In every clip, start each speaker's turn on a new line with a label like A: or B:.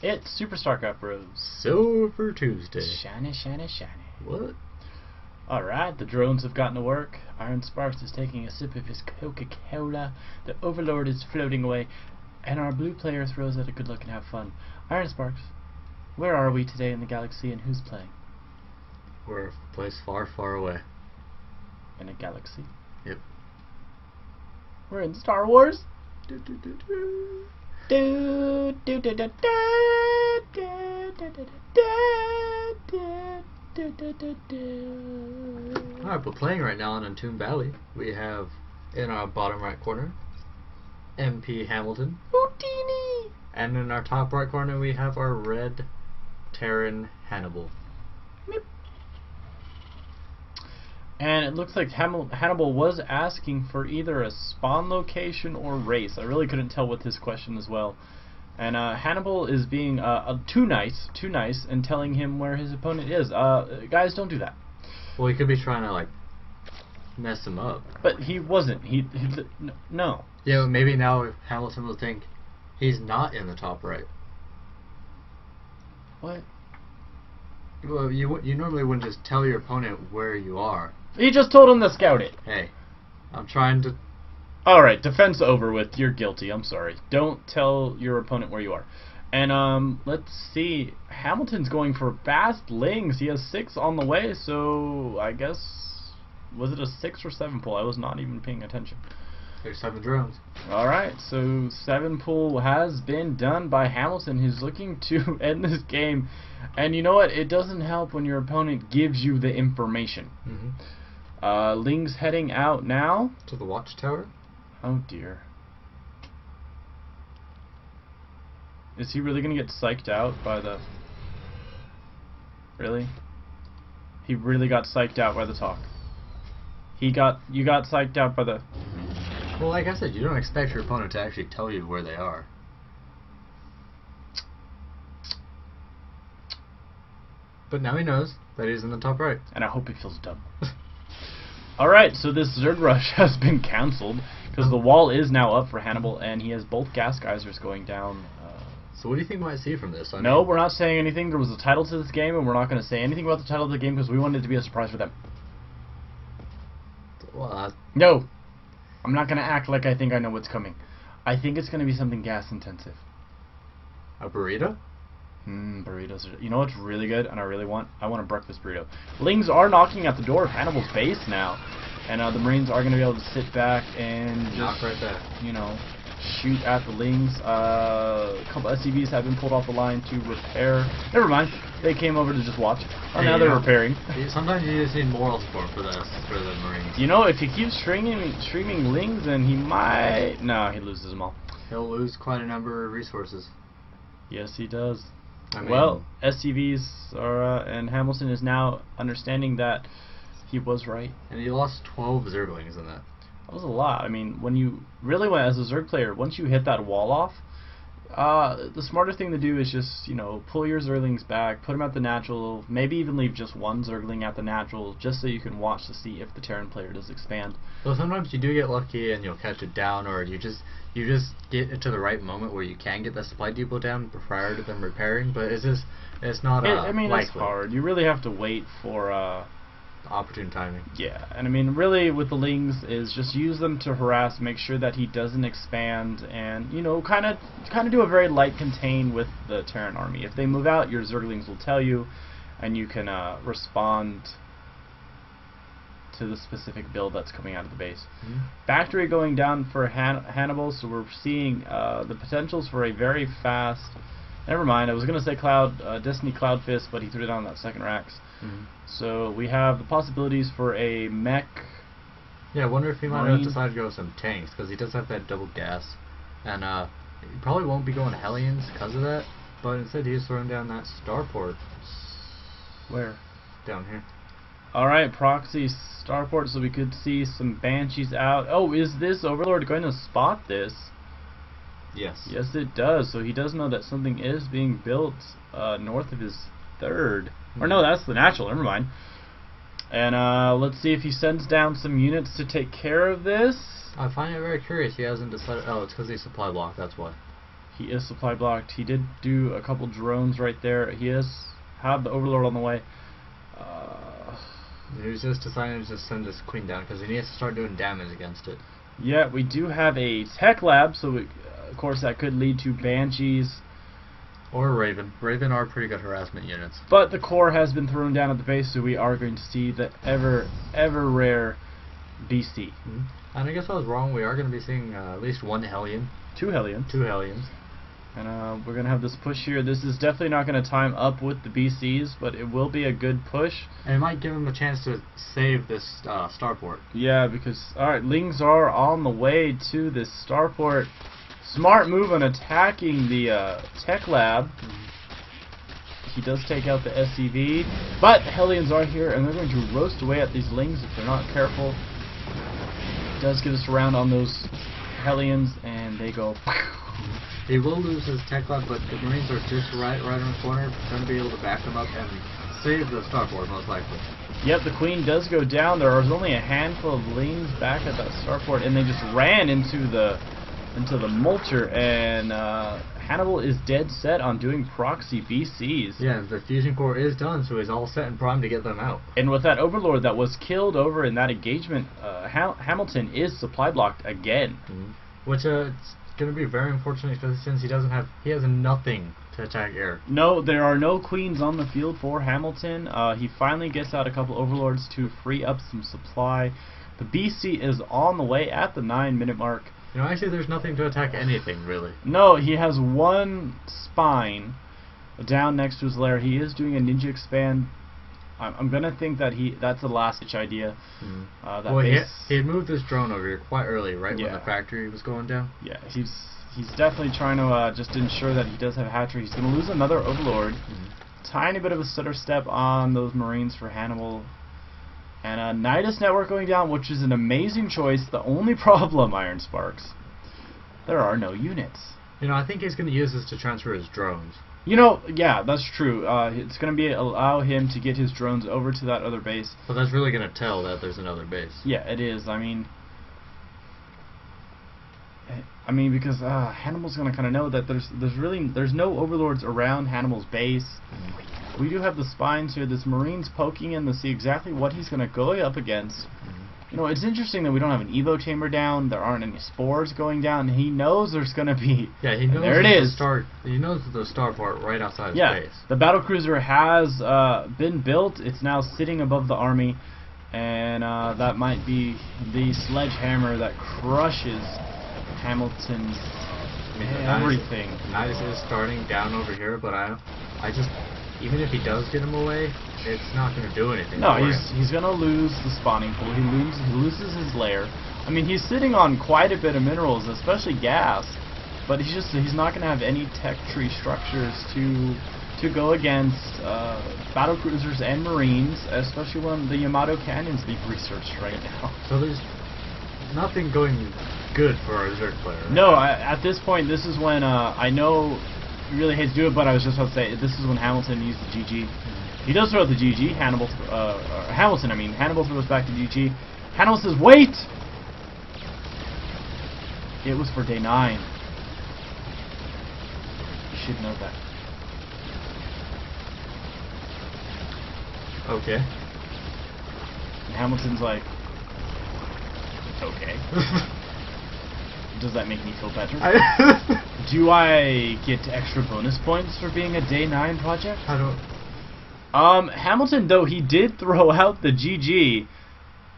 A: It's Super StarCraft Bros.
B: Silver Tuesday.
A: Shiny, shiny, shiny.
B: What?
A: Alright, the drones have gotten to work. Iron Sparks is taking a sip of his Coca-Cola. The Overlord is floating away. And our blue player throws out a good look and have fun. Iron Sparks, where are we today in the galaxy and who's playing?
B: We're a place far, far away.
A: In a galaxy?
B: Yep.
A: We're in Star Wars?
B: Alright, but playing right now in Entombed Valley, we have in our bottom right corner MPHamilton.
A: Houdini!
B: And in our top right corner we have our red Terran Hannibal.
A: Meep. And it looks like Hannibal was asking for either a spawn location or race. I really couldn't tell with this question as well. And Hannibal is being too nice, and telling him where his opponent is. Guys, don't do that.
B: Well, he could be trying to like mess him up.
A: But he wasn't. No.
B: Yeah, maybe now Hamilton will think he's not in the top right.
A: What?
B: Well, you normally wouldn't just tell your opponent where you are.
A: He just told him to scout it.
B: Hey, I'm trying to...
A: Alright, defense over with. You're guilty. I'm sorry. Don't tell your opponent where you are. And, let's see. Hamilton's going for fast lings. He has 6 on the way, so I guess... Was it a 6 or 7 pull? I was not even paying attention.
B: There's 7 drones.
A: Alright, so 7 pull has been done by Hamilton, who's looking to end this game. And you know what? It doesn't help when your opponent gives you the information. Ling's heading out now.
B: To the watchtower?
A: Oh dear. Is he really gonna get psyched out by the... Really? He really got psyched out by the talk. You got psyched out by the...
B: Well, like I said, you don't expect your opponent to actually tell you where they are. But now he knows that he's in the top right.
A: And I hope he feels dumb. Alright, so this Zerg rush has been cancelled, because the wall is now up for Hannibal, and he has both gas geysers going down.
B: So what do you think we might see from this?
A: No, we're not saying anything. There was a title to this game, and we're not going to say anything about the title of the game, because we wanted it to be a surprise for them.
B: Well,
A: No! I'm not going to act like I think I know what's coming. I think it's going to be something gas intensive.
B: a burrito?
A: Burritos are, you know what's really good and I want a breakfast burrito. Lings are knocking at the door of Hannibal's base now, and the Marines are going to be able to sit back and just,
B: knock right there.
A: You know, shoot at the Lings. A couple SCVs have been pulled off the line to repair. Never mind, they came over to just watch. Oh, now they're repairing.
B: Sometimes you just need moral support for the Marines.
A: You know, if he keeps streaming Lings, then he might... No, he loses them all.
B: He'll lose quite a number of resources.
A: Yes, he does.
B: I mean,
A: well, SCVs are, and Hamilton is now understanding that he was right.
B: And he lost 12 Zerglings in that.
A: That was a lot. I mean, when you really went as a Zerg player, once you hit that wall off, the smarter thing to do is just, you know, pull your Zerglings back, put them at the natural, maybe even leave just one Zergling at the natural, just so you can watch to see if the Terran player does expand.
B: Well, sometimes you do get lucky and you'll catch it down, or you just get it to the right moment where you can get the supply depot down prior to them repairing. But it's not
A: I mean,
B: likely.
A: it's hard. You really have to wait for
B: opportune timing.
A: Yeah, and I mean, really, with the Lings is just use them to harass, make sure that he doesn't expand, and you know, kind of do a very light contain with the Terran army. If they move out, your Zerglings will tell you, and you can respond to the specific build that's coming out of the base. Factory going down for Hannibal, so we're seeing the potentials for a very fast... Never mind, I was going to say Destiny Cloud Fist, but he threw it down that second Rax. So we have the possibilities for a mech.
B: Yeah, I wonder if he might have decided to go with some tanks, because he does have that double gas. And he probably won't be going Hellions because of that, but instead he's throwing down that starport.
A: Where?
B: Down here.
A: Alright, proxy starport, so we could see some Banshees out. Oh, is this Overlord going to spot this?
B: Yes.
A: Yes, it does. So he does know that something is being built north of his third. Or no, that's the natural. Never mind. And let's see if he sends down some units to take care of this.
B: I find it very curious he hasn't decided... Oh, it's because he's supply block, that's why.
A: He is supply blocked. He did do a couple drones right there. He has had the Overlord on the way.
B: He's just deciding to just send this queen down because he needs to start doing damage against it.
A: Yeah, we do have a tech lab, so of course that could lead to Banshees.
B: Or Raven. Raven are pretty good harassment units.
A: But the core has been thrown down at the base, so we are going to see the ever rare BC.
B: And I guess I was wrong. We are going to be seeing at least one Hellion.
A: 2 Hellions.
B: 2 Hellions.
A: And we're going to have this push here. This is definitely not going to time up with the BCs, but it will be a good push.
B: And it might give him a chance to save this starport.
A: Yeah, because, alright, Lings are on the way to this starport. Smart move on attacking the tech lab. He does take out the SCV, but Hellions are here, and they're going to roast away at these Lings if they're not careful. He does get us around on those Hellions, and they go...
B: He will lose his tech lab, but the Marines are just right around the corner, going to be able to back them up and save the starport, most likely.
A: Yep, the Queen does go down. There was only a handful of Lings back at that starport, and they just ran into the Mulcher, and Hannibal is dead set on doing proxy BCs.
B: Yeah, the fusion core is done, so he's all set and primed to get them out.
A: And with that Overlord that was killed over in that engagement, Hamilton is supply blocked again.
B: Which it's going to be very unfortunate, especially since he has nothing to attack air.
A: No, there are no Queens on the field for Hamilton. He finally gets out a couple Overlords to free up some supply. The BC is on the way at the 9-minute mark.
B: You know, actually, there's nothing to attack anything, really.
A: No, he has one spine down next to his lair. He is doing a ninja expand. I'm gonna think that that's the last-ditch idea.
B: Well, he had moved this drone over here quite early, right when the factory was going down.
A: Yeah, he's definitely trying to just ensure that he does have a hatchery. He's gonna lose another Overlord. Tiny bit of a stutter step on those Marines for Hannibal. And Nidus Network going down, which is an amazing choice. The only problem, Iron Sparks, there are no units.
B: You know, I think he's going to use this to transfer his drones.
A: You know, yeah, that's true. It's going to allow him to get his drones over to that other base.
B: But that's really going to tell that there's another base.
A: Yeah, it is. I mean, because Hannibal's going to kind of know that there's no Overlords around Hannibal's base. We do have the spines here. This Marine's poking in to see exactly what he's going to go up against. You know, it's interesting that we don't have an Evo chamber down. There aren't any spores going down. He knows there's going to be.
B: Yeah, he knows.
A: There it is.
B: He knows the starport right outside his base.
A: The battlecruiser has been built. It's now sitting above the army, and that might be the sledgehammer that crushes Hamilton's everything.
B: Nidus is starting down over here, but I just. Even if he does get him away, it's not going to do anything.
A: No, he's going to lose the spawning pool. He loses his lair. I mean, he's sitting on quite a bit of minerals, especially gas, but he's not going to have any tech tree structures to go against battlecruisers and Marines, especially when the Yamato cannons being researched right now.
B: So there's nothing going good for our Zerg player. Right?
A: No, at this point, this is when I know. Really hate to do it, but I was just about to say this is when Hamilton used the GG. He does throw out the GG. Hannibal throws back to GG. Hannibal says, "Wait!" It was for day 9. You should know that.
B: Okay.
A: And Hamilton's like, "Okay." Does that make me feel better? Do I get extra bonus points for being a day 9 project?
B: I don't.
A: Hamilton, though he did throw out the GG,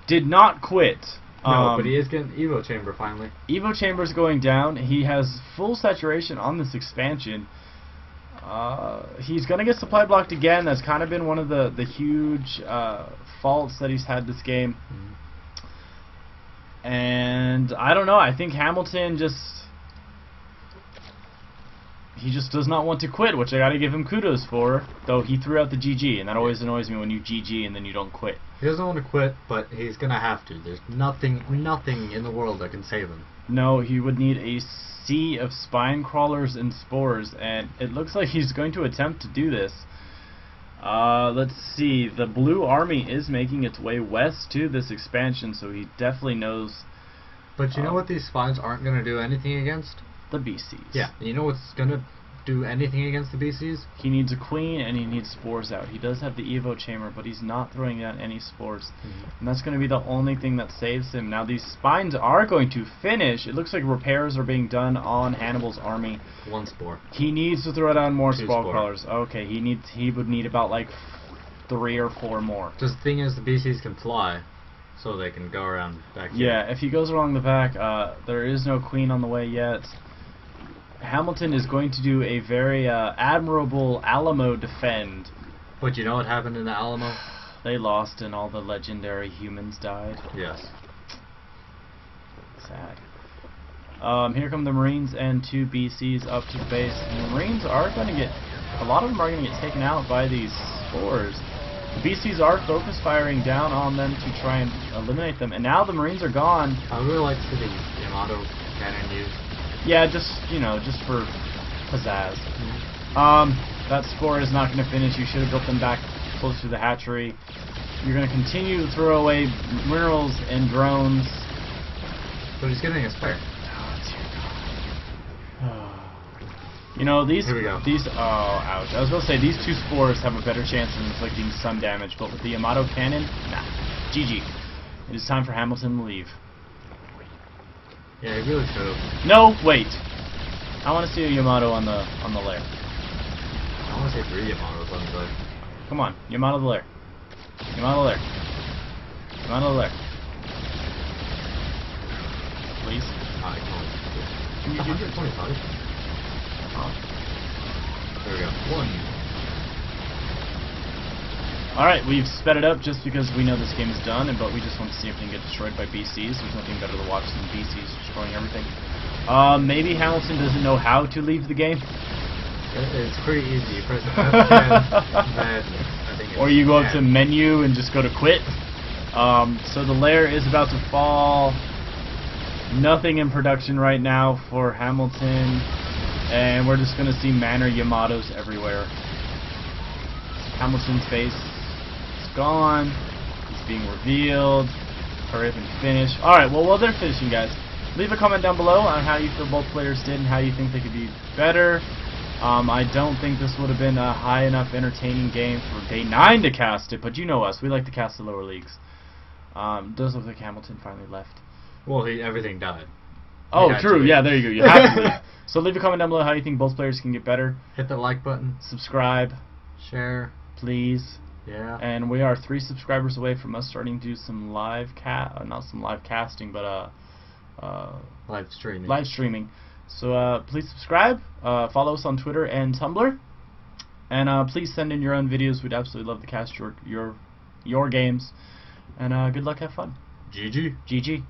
A: did not quit.
B: No, but he is getting Evo Chamber finally.
A: Evo Chamber's going down. He has full saturation on this expansion. He's going to get supply blocked again. That's kind of been one of the huge faults that he's had this game. And I don't know, I think Hamilton just does not want to quit, which I gotta give him kudos for, though he threw out the GG, and that always annoys me when you GG and then you don't quit.
B: He doesn't want to quit, but he's gonna have to. There's nothing in the world that can save him.
A: No, he would need a sea of spine crawlers and spores, and it looks like he's going to attempt to do this. Let's see, the blue army is making its way west to this expansion, so he definitely knows.
B: But you know what these spines aren't going to do anything against?
A: the BCs.
B: Yeah, and you know what's gonna do anything against the BCs?
A: He needs a queen and he needs spores out. He does have the Evo chamber, but he's not throwing out any spores. And that's going to be the only thing that saves him. Now these spines are going to finish. It looks like repairs are being done on Hannibal's army.
B: 1 spore.
A: He needs to throw down more
B: 2
A: sprawl
B: spore.
A: crawlers. Okay, he would need about like 3 or 4 more.
B: Just the thing is, the BCs can fly, so they can go around back here.
A: Yeah, if he goes along the back, there is no queen on the way yet. Hamilton is going to do a very admirable Alamo defend.
B: But you know what happened in the Alamo?
A: They lost and all the legendary humans died.
B: Yes.
A: Sad. Here come the Marines and 2 BCs up to the base. And the Marines are going to get, a lot of them are going to get taken out by these spores. The BCs are focus firing down on them to try and eliminate them. And now the Marines are gone.
B: I would really like to see the Yamato cannon used.
A: Yeah, just, you know, just for pizzazz. That spore is not going to finish. You should have built them back close to the hatchery. You're going to continue to throw away minerals and drones.
B: But he's getting a spare.
A: You know, these,
B: Here we go.
A: oh, ouch. I was going to say, these 2 spores have a better chance of inflicting some damage, but with the Yamato cannon, nah. GG. It is time for Hamilton to leave.
B: Yeah, he really should have.
A: No, wait. I want to see a Yamato on the lair.
B: I want to say 3 Yamatos on the lair.
A: Come on, Yamato the lair. Yamato the lair. Yamato the lair. Please.
B: Can you do your 25? There we go. 1.
A: Alright, we've sped it up just because we know this game is done, but we just want to see if we can get destroyed by BCs. There's nothing better to watch than BCs destroying everything. Maybe Hamilton doesn't know how to leave the game.
B: It's pretty easy. You press F10, then I think it's
A: Or you go up to
B: 10.
A: menu and just go to quit. So the lair is about to fall. Nothing in production right now for Hamilton. And we're just going to see Manor Yamatos everywhere. Hamilton's face is gone. He's being revealed. Hurry up and finish. Alright, well, while they're finishing, guys, leave a comment down below on how you feel both players did and how you think they could be better. I don't think this would have been a high enough entertaining game for day 9 to cast it, but you know us. We like to cast the lower leagues. Does look like Hamilton finally left.
B: Well, everything died.
A: Oh,
B: He had
A: true.
B: to
A: Yeah,
B: leave.
A: there you go. You have to leave. So leave a comment down below how you think both players can get better.
B: Hit the like button.
A: Subscribe,
B: Share.
A: please.
B: Yeah.
A: And we are 3 subscribers away from us starting to do some live not some live casting, but
B: Live streaming.
A: live streaming. So please subscribe, follow us on Twitter and Tumblr, and please send in your own videos. We'd absolutely love to cast your games. And good luck, have fun.
B: GG.
A: GG.